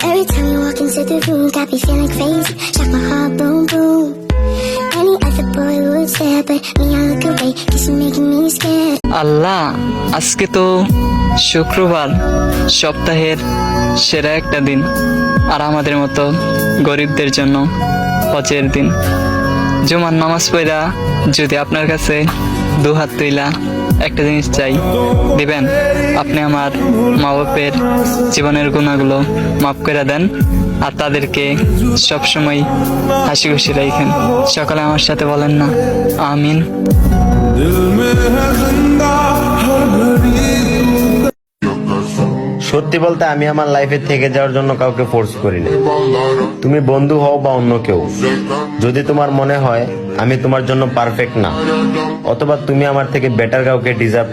Every time you walk into the room, got me feeling crazy. Shock my heart, boom, boom. Any other boy would stare, but me, I look away, cause you're making me scared. আল্লাহ, আজকে তো শুক্রবার, সপ্তাহের সেরা একটা দিন, আর আমাদের মতো গরিবদের জন্য হজের দিন। জুমার নামাজ পড়া যদি আপনার কাছে দুহাত তুইলা একটা জিনিস চাই, দিবেন? আপনি আমার মা বাপের জীবনের গুণাগুলো মাফ করে দেন, আর তাদেরকে সবসময় হাসি খুশি রাখেন। সকালে আমার সাথে বলেন না আমিন। সত্যি বলতে আমি আমার লাইফে থেকে যাওয়ার জন্য কাউকে ফোর্স করি না। তুমি বন্ধু হও বা অন্য কেউ, যদি তোমার মনে হয় আমি তোমার জন্য পারফেক্ট না, অথবা তুমি আমার থেকে বেটার কাউকে ডিজার্ভ